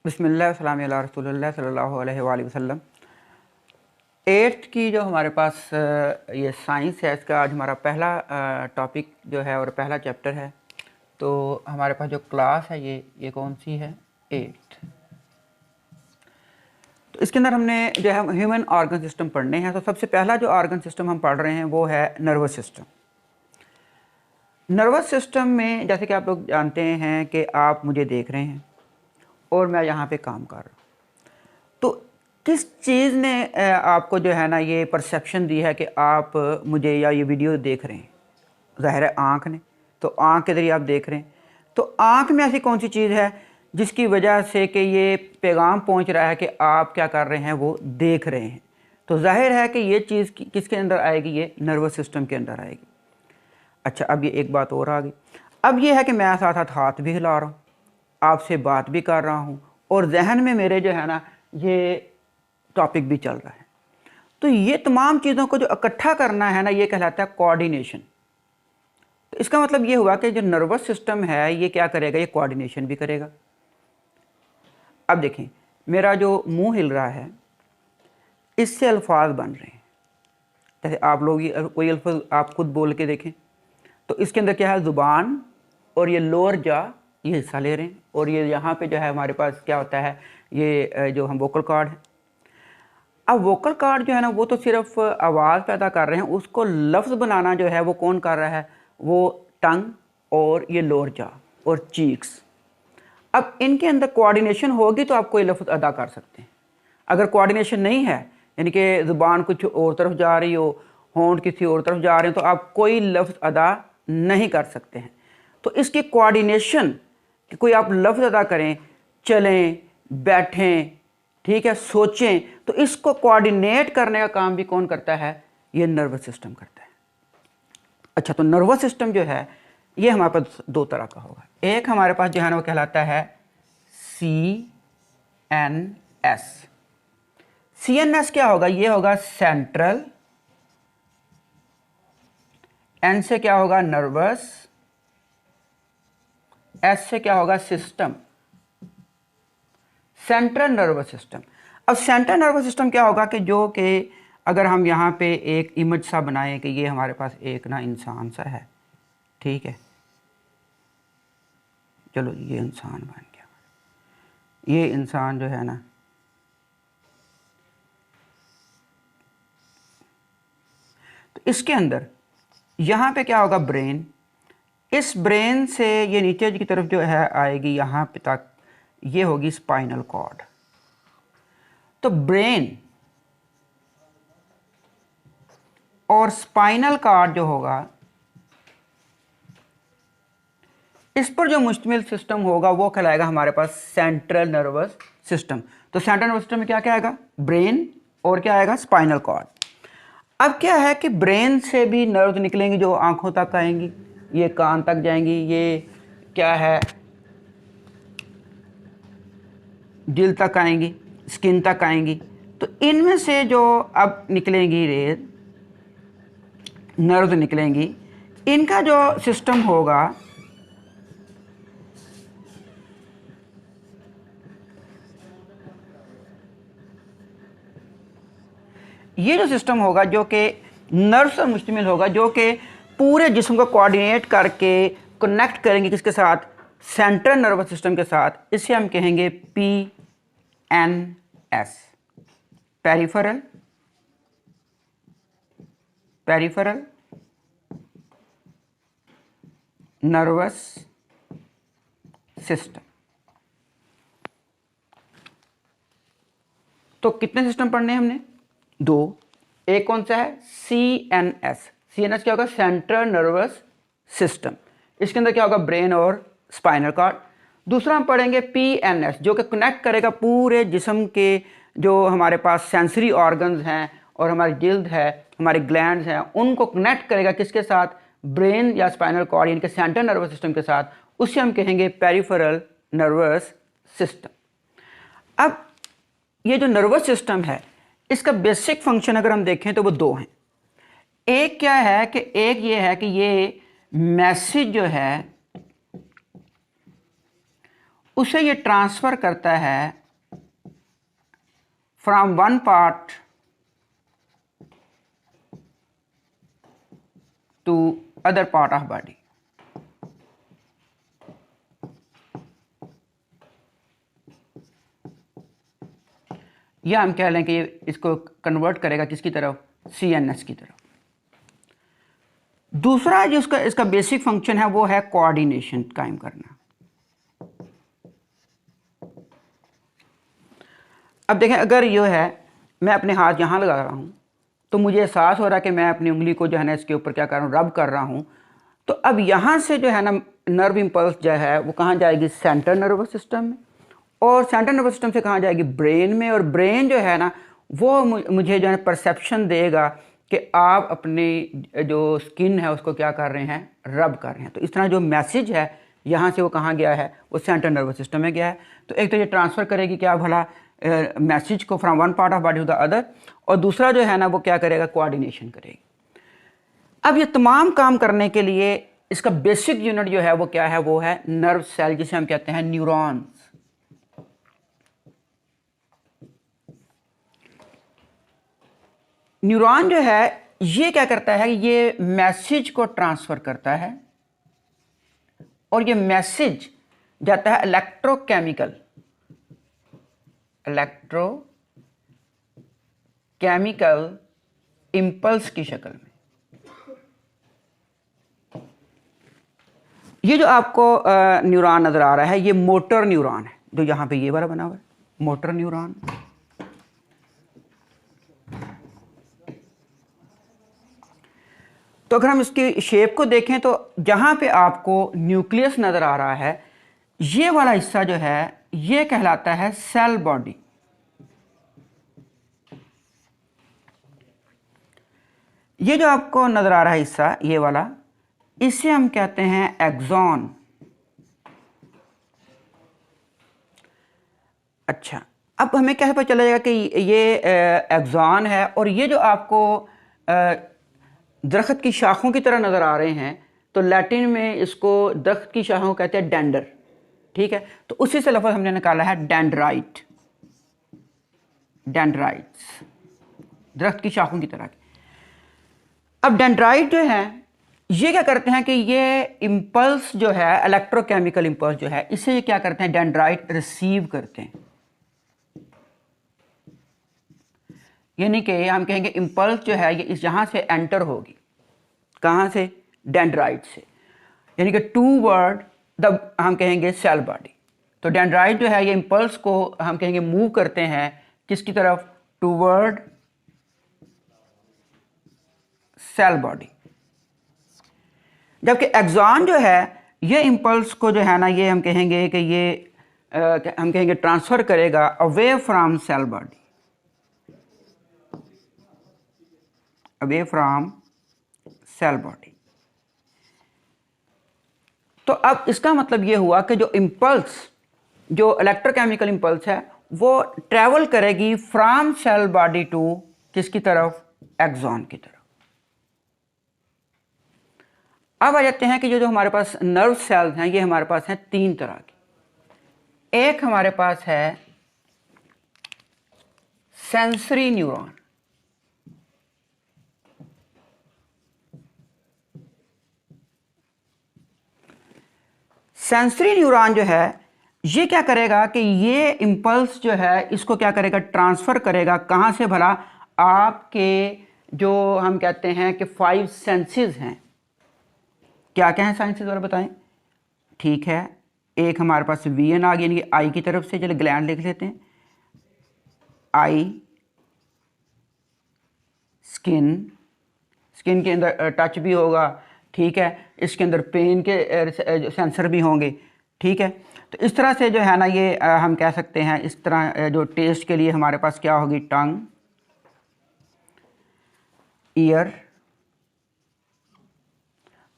बिस्मिल्लाह वस्सलाम अला रसूलिल्लाह सल्लल्लाहु अलैहि वसल्लम। एट्थ की जो हमारे पास ये साइंस है, इसका आज हमारा पहला टॉपिक जो है और पहला चैप्टर है। तो हमारे पास जो क्लास है ये कौन सी है? एट्थ। तो इसके अंदर हमने जो है ह्यूमन ऑर्गन सिस्टम पढ़ने हैं। तो सबसे पहला जो ऑर्गन सिस्टम हम पढ़ रहे हैं वो है नर्वस सिस्टम। नर्वस सिस्टम में जैसे कि आप लोग जानते हैं कि आप मुझे देख रहे हैं और मैं यहाँ पे काम कर रहा हूँ, तो किस चीज़ ने आपको जो है ना ये परसेप्शन दी है कि आप मुझे या ये वीडियो देख रहे हैं? ज़ाहिर है आँख ने। तो आँख के ज़रिए आप देख रहे हैं। तो आँख में ऐसी कौन सी चीज़ है जिसकी वजह से कि ये पैगाम पहुँच रहा है कि आप क्या कर रहे हैं, वो देख रहे हैं? तो ज़ाहिर है कि ये चीज़ किसके अंदर आएगी? ये नर्वस सिस्टम के अंदर आएगी। अच्छा, अब ये एक बात और आ गई। अब ये है कि मैं साथ साथ हाथ भी हिला रहा हूँ, आपसे बात भी कर रहा हूँ और जहन में मेरे जो है ना ये टॉपिक भी चल रहा है। तो ये तमाम चीज़ों को जो इकट्ठा करना है ना, ये कहलाता है कोऑर्डिनेशन। तो इसका मतलब ये हुआ कि जो नर्वस सिस्टम है ये क्या करेगा? ये कोऑर्डिनेशन भी करेगा। अब देखें, मेरा जो मुंह हिल रहा है इससे अल्फाज बन रहे हैं। जैसे आप लोग कोई अल्फाज आप खुद बोल के देखें, तो इसके अंदर क्या है? ज़ुबान और ये लोअर जा ये हिस्सा ले रहे हैं और ये यहाँ पे जो है हमारे पास क्या होता है, ये जो हम वोकल कॉर्ड है। अब वोकल कॉर्ड जो है ना वो तो सिर्फ आवाज़ पैदा कर रहे हैं, उसको लफ्ज़ बनाना जो है वो कौन कर रहा है? वो टंग और ये लोअर जा और चीक्स। अब इनके अंदर कोऑर्डिनेशन होगी तो आप कोई लफ्ज़ अदा कर सकते हैं। अगर कोऑर्डिनेशन नहीं है, यानी कि ज़ुबान कुछ और तरफ जा रही हो, होंठ किसी और तरफ जा रहे हैं, तो आप कोई लफ्ज़ अदा नहीं कर सकते हैं। तो इसकी कोऑर्डिनेशन कि कोई आप लफ्ज़ अदा करें, चलें, बैठें, ठीक है, सोचें, तो इसको कोऑर्डिनेट करने का काम भी कौन करता है? ये नर्वस सिस्टम करता है। अच्छा, तो नर्वस सिस्टम जो है ये हमारे पास दो तरह का होगा। एक हमारे पास जो है ना वो कहलाता है CNS। CNS क्या होगा? ये होगा सेंट्रल, N से क्या होगा? नर्वस, S से क्या होगा? System, central nervous system. अब सेंट्रल नर्वस सिस्टम क्या होगा कि जो कि अगर हम यहाँ पे एक इमेज सा बनाएं कि ये हमारे पास एक ना इंसान सा है, ठीक है, चलो ये इंसान बन गया। ये इंसान जो है ना तो इसके अंदर यहाँ पे क्या होगा? ब्रेन। इस ब्रेन से ये नीचे की तरफ जो है आएगी यहाँ पे तक, ये होगी स्पाइनल कॉर्ड। तो ब्रेन और स्पाइनल कॉर्ड जो होगा इस पर जो मुश्तमिल सिस्टम होगा वो कहलाएगा हमारे पास सेंट्रल नर्वस सिस्टम। तो सेंट्रल नर्वस सिस्टम में क्या क्या आएगा? ब्रेन और क्या आएगा? Spinal cord. अब क्या है कि ब्रेन से भी नर्व निकलेंगी जो आंखों तक आएंगी, ये कान तक जाएंगी, ये क्या है दिल तक आएंगी, स्किन तक आएंगी। तो इनमें से जो अब निकलेंगी रेज, नर्व निकलेंगी, इनका जो सिस्टम होगा ये जो सिस्टम होगा जो कि नर्व से मुश्तमिल होगा, जो कि पूरे जिस्म को कोऑर्डिनेट करके कनेक्ट करेंगे किसके साथ? सेंट्रल नर्वस सिस्टम के साथ। इसे हम कहेंगे PNS, पेरिफेरल नर्वस सिस्टम। तो कितने सिस्टम पढ़ने हैं हमने? दो। एक कौन सा है? CNS क्या होगा? Central nervous system. इसके अंदर क्या होगा? ब्रेन और स्पाइनल कॉर्ड। दूसरा हम पढ़ेंगे PNS जो कि कनेक्ट करेगा पूरे जिस्म के जो हमारे पास सेंसरी ऑर्गन्स हैं और हमारी जिल्द है, हमारे ग्लैंड्स हैं, उनको कनेक्ट करेगा किसके साथ? ब्रेन या स्पाइनल कॉर्ड यानी कि सेंट्रल नर्वस सिस्टम के साथ। उसे हम कहेंगे पेरिफेरल नर्वस सिस्टम। अब ये जो नर्वस सिस्टम है इसका बेसिक फंक्शन अगर हम देखें तो वो दो हैं। एक क्या है कि एक ये है कि ये मैसेज जो है उसे ये ट्रांसफ़र करता है from one part two other part of body. या हम कह लें कि इसको कन्वर्ट करेगा किसकी तरफ, CNS की तरफ। दूसरा जो इसका बेसिक फंक्शन है वो है कोऑर्डिनेशन कायम करना। अब देखें, अगर ये है मैं अपने हाथ यहाँ लगा रहा हूँ तो मुझे एहसास हो रहा है कि मैं अपनी उंगली को जो है ना इसके ऊपर क्या कर रहा हूँ, रब कर रहा हूँ। तो अब यहाँ से जो है ना नर्व इम्पल्स जो है वो कहाँ जाएगी, सेंट्रल नर्वस सिस्टम में, और सेंट्रल नर्वस सिस्टम से कहाँ जाएगी, ब्रेन में। और ब्रेन जो है ना वो मुझे जो है परसेप्शन देगा कि आप अपनी जो स्किन है उसको क्या कर रहे हैं, रब कर रहे हैं। तो इस तरह जो मैसेज है यहाँ से वो कहाँ गया है, वो सेंट्रल नर्वस सिस्टम में गया है। तो एक तो ये ट्रांसफ़र करेगी क्या भला मैसेज को from one part of body to the other, और दूसरा जो है ना वो क्या करेगा, कोऑर्डिनेशन करेगी। अब ये तमाम काम करने के लिए इसका बेसिक यूनिट जो है वो क्या है, वो है नर्व सेल, जिसे हम कहते हैं न्यूरॉन्स। न्यूरॉन जो है ये क्या करता है, ये मैसेज को ट्रांसफ़र करता है, और ये मैसेज जाता है इलेक्ट्रोकेमिकल इम्पल्स की शक्ल में। ये जो आपको न्यूरॉन नज़र आ रहा है ये मोटर न्यूरॉन है, जो यहाँ पे ये वाला बना हुआ है, मोटर न्यूरॉन। तो अगर हम इसकी शेप को देखें तो जहाँ पे आपको न्यूक्लियस नज़र आ रहा है, ये वाला हिस्सा जो है ये कहलाता है सेल बॉडी। ये जो आपको नज़र आ रहा है हिस्सा, ये वाला, इसे हम कहते हैं एक्सॉन। अच्छा, अब हमें कैसे पता चलेगा कि ये एक्सॉन है। और ये जो आपको दरख्त की शाखों की तरह नज़र आ रहे हैं, तो लैटिन में इसको दरख्त की शाखों कहते हैं डेंडर, ठीक है। तो उसी से लफ्ज़ हमने निकाला है डेंड्राइट, डेंड्राइट्स, दरख्त की शाखों की तरह की। अब डेंड्राइट जो है ये क्या करते हैं कि ये इम्पल्स जो है, इलेक्ट्रोकेमिकल इम्पल्स जो है, इसे ये क्या करते हैं, डेंड्राइट रिसीव करते हैं। यानी कि हम कहेंगे इम्पल्स जो है ये इस यहाँ से एंटर होगी, कहाँ से, डेंड्राइट से, यानी कि टूवर्ड द हम कहेंगे सेल बॉडी। तो डेंड्राइट जो है ये इम्पल्स को हम कहेंगे मूव करते हैं किसकी तरफ, टूवर्ड सेल बॉडी। जबकि एक्सॉन जो है ये इम्पल्स को जो है ना ये हम कहेंगे कि ये हम कहेंगे ट्रांसफ़र करेगा away from cell body, away from cell body. तो अब इसका मतलब ये हुआ कि जो इम्पल्स, जो इलेक्ट्रोकेमिकल इम्पल्स है वो ट्रैवल करेगी फ्रॉम सेल बॉडी टू किसकी तरफ, एक्सॉन की तरफ। अब आ जाते हैं कि जो हमारे पास नर्व सेल्स हैं ये हमारे पास हैं तीन तरह की। एक हमारे पास है सेंसरी न्यूरॉन, सेंसरी न्यूरॉन जो है ये क्या करेगा कि ये इम्पल्स जो है इसको क्या करेगा, ट्रांसफ़र करेगा कहाँ से भला, आपके जो हम कहते हैं कि 5 सेंसेस हैं। क्या क्या है साइंसेस वाला बताएं। ठीक है, एक हमारे पास VN आ गया, यानी कि आई की तरफ से, चलिए ग्लैंड लिख लेते हैं, आई, स्किन, स्किन के अंदर टच भी होगा, ठीक है, इसके अंदर पेन के सेंसर भी होंगे, ठीक है। तो इस तरह से जो है ना ये हम कह सकते हैं, इस तरह जो टेस्ट के लिए हमारे पास क्या होगी, टंग, ईयर।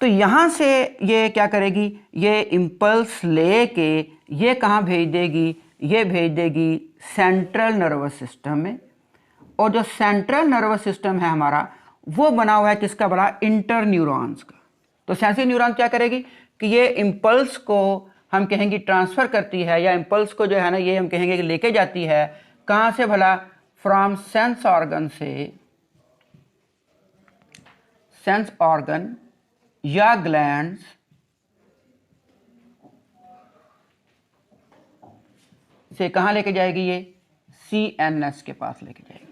तो यहाँ से ये क्या करेगी, ये इम्पल्स लेके ये कहाँ भेज देगी, ये भेज देगी सेंट्रल नर्वस सिस्टम में। और जो सेंट्रल नर्वस सिस्टम है हमारा वो बना हुआ है किसका, बड़ा इंटर न्यूरॉन्स का। तो सेंसरी न्यूरॉन क्या करेगी कि ये इम्पल्स को हम कहेंगे ट्रांसफ़र करती है, या इम्पल्स को जो है ना ये हम कहेंगे कि लेके जाती है कहाँ से भला, फ्रॉम सेंस ऑर्गन से, सेंस ऑर्गन या ग्लैंड्स से कहाँ लेके जाएगी, ये CNS के पास लेके जाएगी।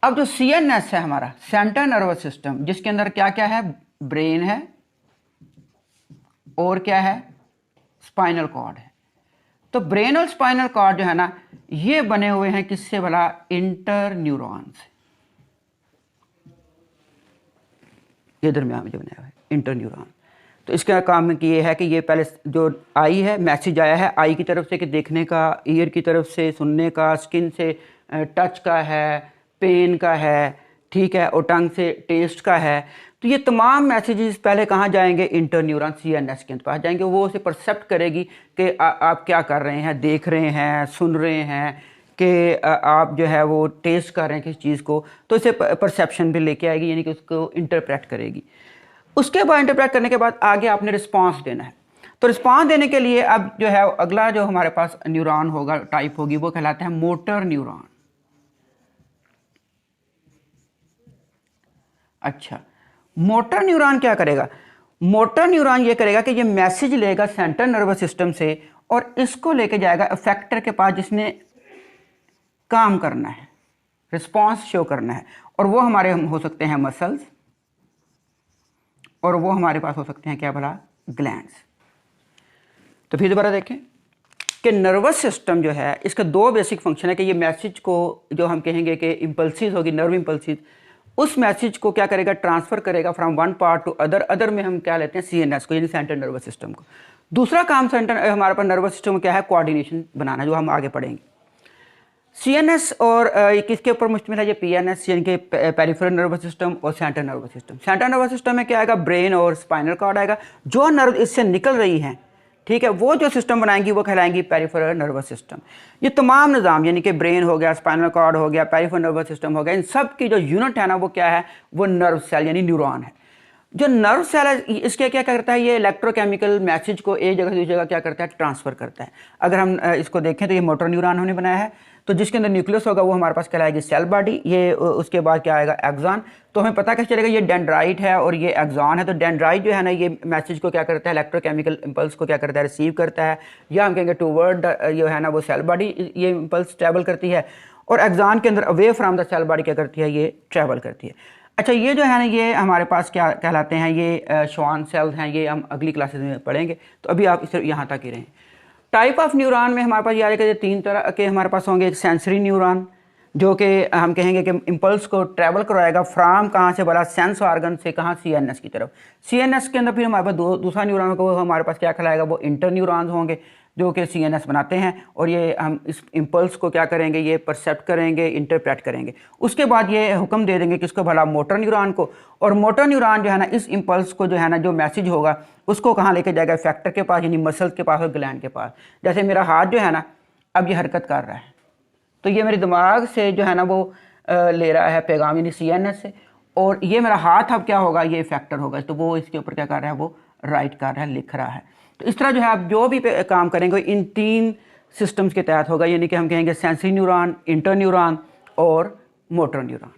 अब जो CNS है हमारा सेंट्रल नर्वस सिस्टम, जिसके अंदर क्या क्या है, ब्रेन है और क्या है, स्पाइनल कॉर्ड है। तो ब्रेन और स्पाइनल कॉर्ड जो है ना ये बने हुए हैं किससे भला, इंटर न्यूरॉन से। ये दरमियान में जो बनाया हुआ है इंटर न्यूरॉन। तो इसका काम की ये है कि ये पहले जो आई है, मैसेज आया है आई की तरफ से कि देखने का, ईयर की तरफ से सुनने का, स्किन से टच का है, पेन का है, ठीक है, और टंग से टेस्ट का है। तो ये तमाम मैसेजेस पहले कहाँ जाएंगे, इंटर न्यूरॉन CNS के पास जाएंगे। वो उसे परसेप्ट करेगी कि आप क्या कर रहे हैं, देख रहे हैं, सुन रहे हैं, कि आप जो है वो टेस्ट कर रहे हैं किस चीज़ को। तो इसे परसेप्शन भी लेके आएगी, यानी कि उसको इंटरप्रेट करेगी। उसके बाद इंटरप्रेट करने के बाद आगे आपने रिस्पांस देना है। तो रिस्पांस देने के लिए अब जो है अगला जो हमारे पास न्यूरॉन होगा, टाइप होगी, वो कहलाता है मोटर न्यूरॉन। अच्छा, मोटर न्यूरॉन क्या करेगा, मोटर न्यूरॉन ये करेगा कि ये मैसेज लेगा सेंट्रल नर्वस सिस्टम से और इसको लेके जाएगा इफेक्टर के पास, जिसने काम करना है, रिस्पांस शो करना है। और वो हमारे हो सकते हैं मसल्स, और वो हमारे पास हो सकते हैं क्या भला, ग्लैंड्स। तो फिर दोबारा देखें कि नर्वस सिस्टम जो है इसका दो बेसिक फंक्शन है कि ये मैसेज को जो हम कहेंगे कि इम्पल्सिस होगी, नर्व इम्पल्सिस, उस मैसेज को क्या करेगा, ट्रांसफ़र करेगा from one part two other. Other में हम क्या लेते हैं, CNS को, यानी सेंट्रल नर्वस सिस्टम को। दूसरा काम सेंट्रल हमारे पास नर्वस सिस्टम में क्या है, कोऑर्डिनेशन बनाना, जो हम आगे पढ़ेंगे। CNS और किसके ऊपर मुश्तमिल है, ये PNS यानी कि पेरिफेरल नर्वस सिस्टम और central nervous system. Central nervous system में क्या आएगा, ब्रेन और स्पाइनल कॉर्ड आएगा। जो नर्व इससे निकल रही हैं, ठीक है, वो जो सिस्टम बनाएंगी वो कहलाएंगी पेरिफेरल नर्वस सिस्टम। ये तमाम निज़ाम यानी कि ब्रेन हो गया, स्पाइनल कॉर्ड हो गया, पेरिफेरल नर्वस सिस्टम हो गया, इन सब की जो यूनिट है ना वो क्या है, वो नर्व सेल यानी न्यूरॉन है। जो नर्व सेल है इसके क्या करता है, ये इलेक्ट्रोकेमिकल मैसेज को एक जगह से दूसरी जगह क्या करता है, ट्रांसफ़र करता है। अगर हम इसको देखें तो ये मोटर न्यूरॉन हमने बनाया है, तो जिसके अंदर न्यूक्लियस होगा वो हमारे पास कहलाएगी सेल बॉडी। ये उसके बाद क्या आएगा, एक्सॉन। तो हमें पता कैसे चलेगा, ये डेंड्राइट है और ये एक्सॉन है। तो डेंड्राइट जो है ना ये मैसेज को क्या करता है, इलेक्ट्रोकेमिकल इंपल्स को क्या करता है, रिसीव करता है, या हम कहेंगे टूवर्ड जो है ना वो सेल बॉडी ये इंपल्स ट्रैवल करती है, और एक्सॉन के अंदर away from the cell body क्या करती है, ये ट्रैवल करती है। अच्छा, ये जो है ना ये हमारे पास क्या कहलाते हैं, ये श्वान सेल्स हैं, ये हम अगली क्लासेस में पढ़ेंगे। तो अभी आप सिर्फ यहाँ तक ही रहें। टाइप ऑफ न्यूरॉन में हमारे पास ये आएगा, तीन तरह के हमारे पास होंगे। एक सेंसरी न्यूरॉन जो कि हम कहेंगे कि इम्पल्स को ट्रैवल करवाएगा फ्राम कहाँ से बड़ा, सेंस ऑर्गन से कहाँ, CNS की तरफ। CNS के अंदर फिर हमारे पास दूसरा न्यूरॉन होगा, वो हमारे पास क्या कहलाएगा, वो इंटर न्यूरॉन्स होंगे जो कि CNS बनाते हैं, और ये हम इस इम्पल्स को क्या करेंगे, ये परसेप्ट करेंगे, इंटरप्रेट करेंगे। उसके बाद ये हुक्म दे देंगे किसको भला, मोटर न्यूरॉन को। और मोटर न्यूरॉन जो है ना इस इम्पल्स को जो है ना जो मैसेज होगा उसको कहाँ लेके जाएगा, इफेक्टर के पास यानी मसल्स के पास और ग्लैंड के पास। जैसे मेरा हाथ जो है ना अब ये हरकत कर रहा है, तो ये मेरे दिमाग से जो है ना वो ले रहा है पैगाम यानी CNS से, और ये मेरा हाथ अब क्या होगा, ये इफेक्टर होगा। तो वो इसके ऊपर क्या कर रहा है, वो राइट कर रहा है, लिख रहा है। तो इस तरह जो है आप जो भी काम करेंगे इन तीन सिस्टम्स के तहत होगा, यानी कि हम कहेंगे सेंसरी न्यूरॉन, इंटर न्यूरॉन और मोटर न्यूरॉन।